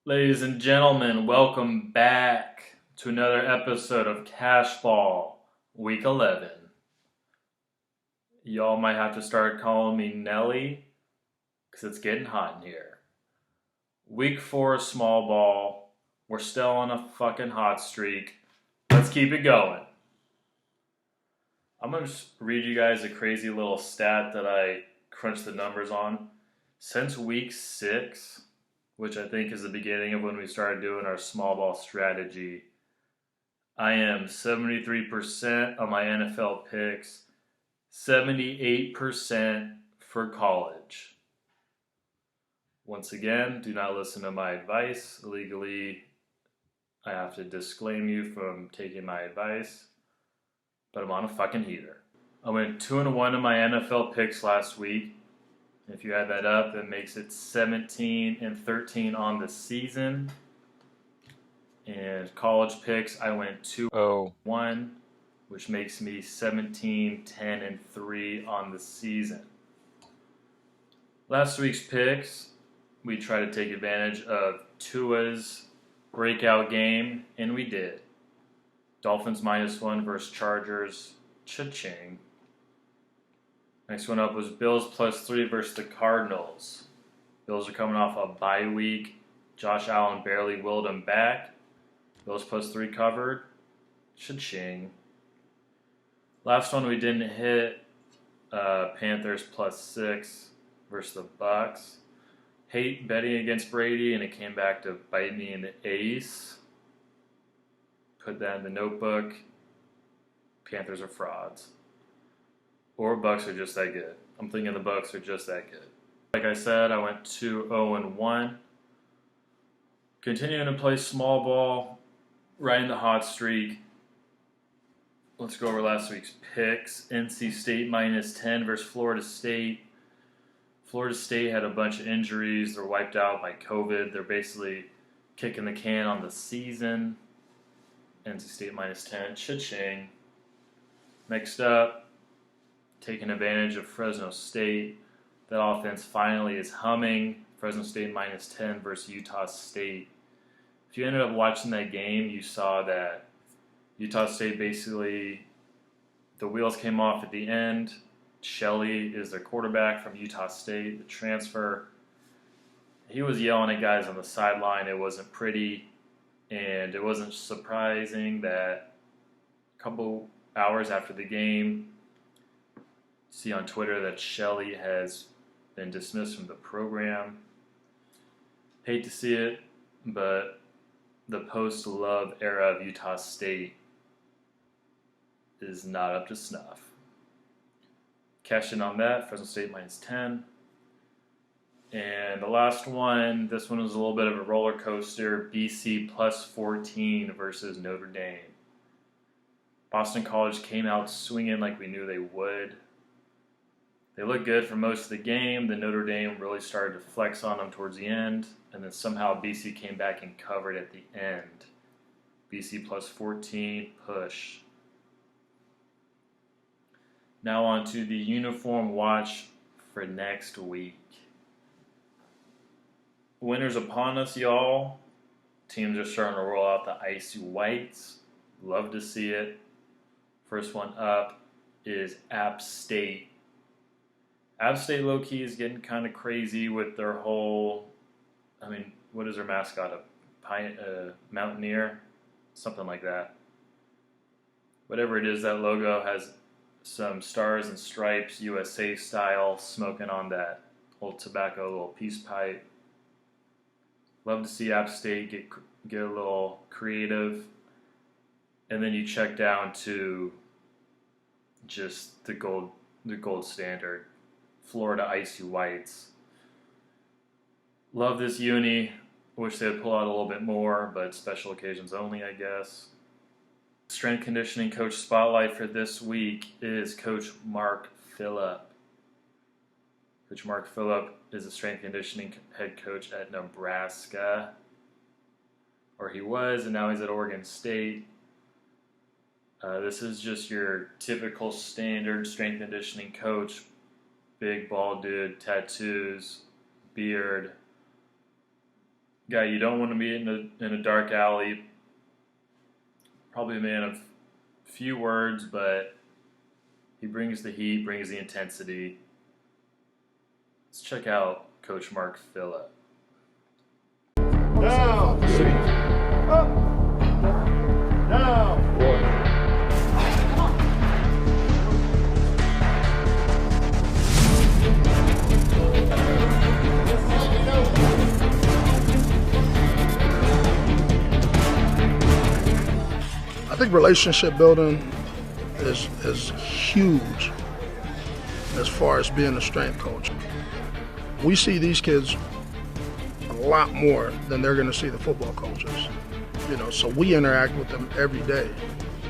Ladies and gentlemen, welcome back to another episode of Cashball, Week 11. Y'all might have to start calling me Nelly because it's getting hot in here. Week 4 small ball. We're still on a fucking hot streak. Let's keep it going. I'm going to read you guys a crazy little stat that I crunched the numbers on. Since week 6, which I think is the beginning of when we started doing our small ball strategy, I am 73% on my NFL picks, 78% for college. Once again, do not listen to my advice. Legally, I have to disclaim you from taking my advice, but I'm on a fucking heater. I went 2-1 in my NFL picks last week. If you add that up, it makes it 17-13 on the season. And college picks, I went 2-1, which makes me 17-10-3 on the season. Last week's picks, we tried to take advantage of Tua's breakout game, and we did. Dolphins -1 versus Chargers, cha-ching. Next one up was Bills +3 versus the Cardinals. Bills are coming off a bye week. Josh Allen barely willed them back. Bills +3 covered. Cha-ching. Last one we didn't hit. Panthers +6 versus the Bucks. Hate betting against Brady, and it came back to bite me in the ace. Put that in the notebook. Panthers are frauds. Or Bucks are just that good. I'm thinking the Bucks are just that good. Like I said, I went 2-0-1. Continuing to play small ball, riding the hot streak. Let's go over last week's picks. NC State -10 versus Florida State. Florida State had a bunch of injuries. They're wiped out by COVID. They're basically kicking the can on the season. NC State -10. Cha-ching. Next up, taking advantage of Fresno State. That offense finally is humming. Fresno State -10 versus Utah State. If you ended up watching that game, you saw that Utah State basically, the wheels came off at the end. Shelley is their quarterback from Utah State, the transfer. He was yelling at guys on the sideline. It wasn't pretty, and it wasn't surprising that a couple hours after the game, see on Twitter that Shelley has been dismissed from the program. Hate to see it, but the post-Love era of Utah State is not up to snuff. Cash in on that, Fresno State -10. And the last one, this one was a little bit of a roller coaster. BC +14 versus Notre Dame. Boston College came out swinging like we knew they would. They looked good for most of the game. Then Notre Dame really started to flex on them towards the end. And then somehow BC came back and covered at the end. BC +14, push. Now on to the uniform watch for next week. Winter's upon us, y'all. Teams are starting to roll out the icy whites. Love to see it. First one up is App State. App State low-key is getting kind of crazy with their whole, what is their mascot? A mountaineer? Something like that. Whatever it is, that logo has some stars and stripes, USA style, smoking on that old tobacco little peace pipe. Love to see App State get a little creative. And then you check down to just the gold standard. Florida icy whites. Love this uni. Wish they'd pull out a little bit more, but special occasions only, I guess. Strength conditioning coach spotlight for this week is Coach Mark Phillips. Coach Mark Phillips is a strength conditioning head coach at Nebraska. Or he was, and now he's at Oregon State. This is just your typical standard strength conditioning coach. Big bald dude, tattoos, beard, Guy you don't want to be in a dark alley. Probably a man of few words, but he brings the heat, brings the intensity. Let's check out Coach Mark Phillips. Down, up, down. I think relationship building is huge as far as being a strength coach. We see these kids a lot more than they're going to see the football coaches. So we interact with them every day.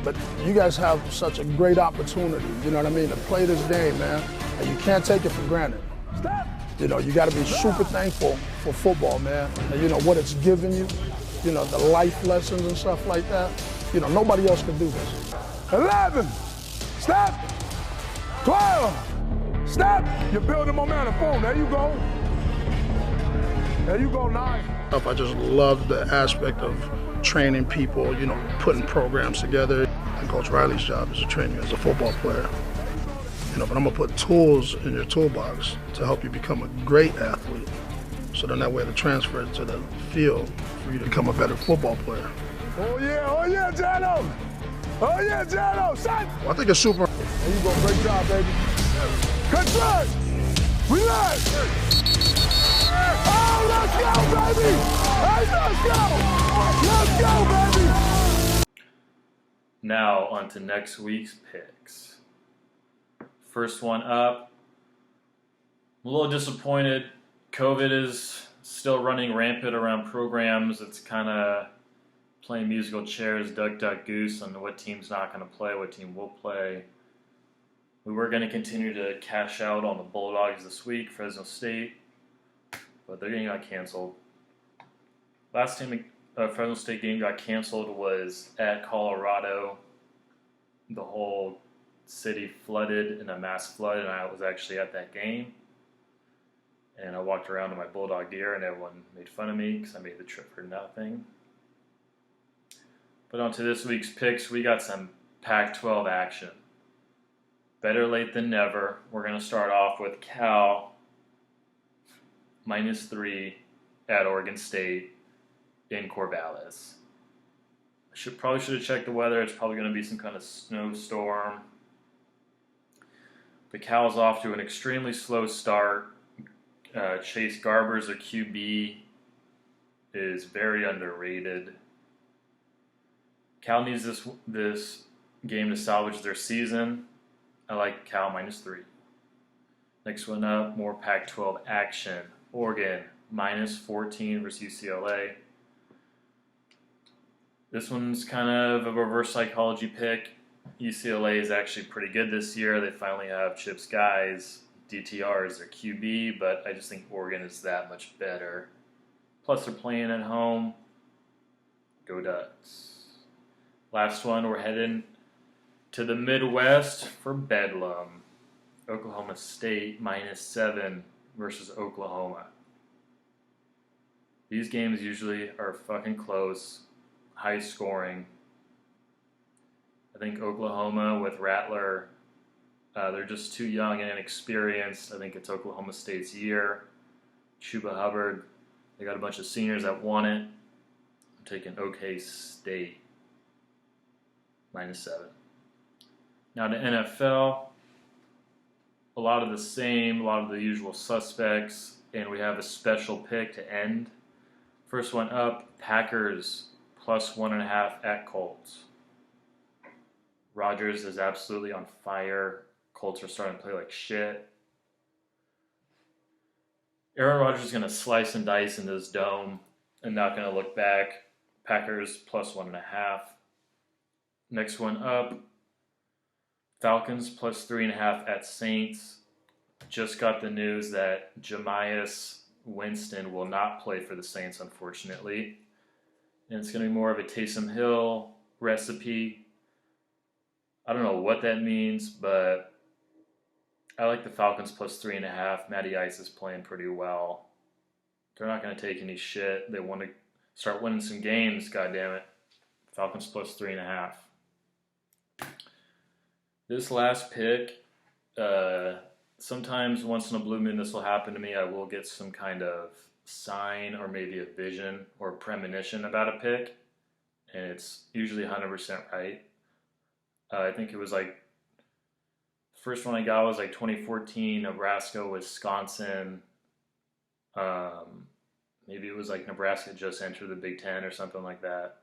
But you guys have such a great opportunity, you know what I mean, to play this game, man, and you can't take it for granted. Stop. You got to be super thankful for football, man, and what it's given you, the life lessons and stuff like that. Nobody else can do this. 11, stop. 12, stop. You're building momentum. Boom, there you go. There you go, 9. I just love the aspect of training people, putting programs together. And Coach Riley's job is to train you as a football player. But I'm gonna put tools in your toolbox to help you become a great athlete. So then that way to transfer it to the field for you to become a better football player. Oh yeah, Jano. Oh yeah, Jano, son. Well, I think it's super. There you go, great job, baby. Control. Relax. Oh, let's go, baby. Hey, let's go. Let's go, baby. Now on to next week's picks. First one up. I'm a little disappointed. COVID is still running rampant around programs. It's kind of playing musical chairs, duck, duck, goose, on what team's not going to play, what team will play. We were going to continue to cash out on the Bulldogs this week, Fresno State, but their game got canceled. Last time Fresno State game got canceled was at Colorado. The whole city flooded in a mass flood, and I was actually at that game. And I walked around in my Bulldog gear, and everyone made fun of me because I made the trip for nothing. But on to this week's picks, we got some Pac-12 action. Better late than never. We're going to start off with Cal -3 at Oregon State in Corvallis. Probably should have checked the weather. It's probably going to be some kind of snowstorm. But Cal's off to an extremely slow start. Chase Garbers, their QB, is very underrated. Cal needs this game to salvage their season. I like Cal -3. Next one up, more Pac-12 action. Oregon -14 versus UCLA. This one's kind of a reverse psychology pick. UCLA is actually pretty good this year. They finally have Chip's guys. DTR is their QB, but I just think Oregon is that much better. Plus, they're playing at home. Go Ducks. Last one, we're heading to the Midwest for Bedlam. Oklahoma State -7 versus Oklahoma. These games usually are fucking close, high scoring. I think Oklahoma with Rattler, they're just too young and inexperienced. I think it's Oklahoma State's year. Chuba Hubbard, they got a bunch of seniors that want it. I'm taking OK State -7. Now to NFL, a lot of the same, a lot of the usual suspects, and we have a special pick to end. First one up, Packers +1.5 at Colts. Rodgers is absolutely on fire. Colts are starting to play like shit. Aaron Rodgers is going to slice and dice in this dome and not going to look back. Packers +1.5. Next one up, Falcons +3.5 at Saints. Just got the news that Jameis Winston will not play for the Saints, unfortunately. And it's going to be more of a Taysom Hill recipe. I don't know what that means, but I like the Falcons +3.5. Matty Ice is playing pretty well. They're not going to take any shit. They want to start winning some games, goddammit. Falcons plus 3.5. This last pick, sometimes once in a blue moon this will happen to me. I will get some kind of sign or maybe a vision or premonition about a pick, and it's usually 100% right. I think it was like, the first one I got was like 2014, Nebraska, Wisconsin. Maybe it was like Nebraska just entered the Big Ten or something like that.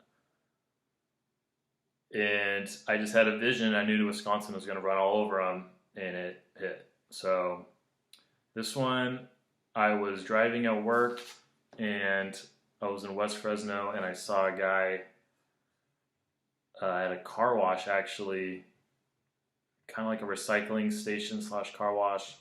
And I just had a vision. I knew Wisconsin was going to run all over them, and it hit. So this one, I was driving at work, and I was in West Fresno, and I saw a guy at a car wash, actually, kind of like a recycling station / car wash,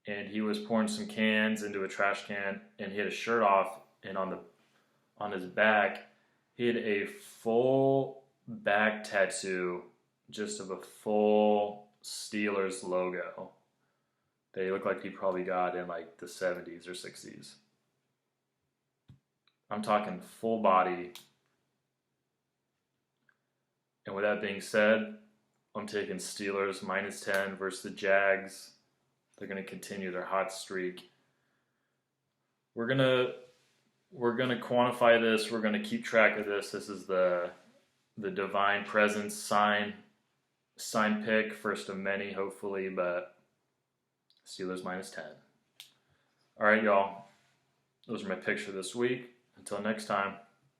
and he was pouring some cans into a trash can, and he had a shirt off, and on his back, he had a full back tattoo just of a full Steelers logo that he looked like he probably got in like the 70s or 60s. I'm talking full body. And with that being said, I'm taking Steelers minus 10 versus the Jags. They're going to continue their hot streak. We're gonna quantify this. We're going to keep track of this. This is the divine presence sign pick, first of many, hopefully, but Steelers minus 10. All right, y'all. Those are my picks for this week. Until next time.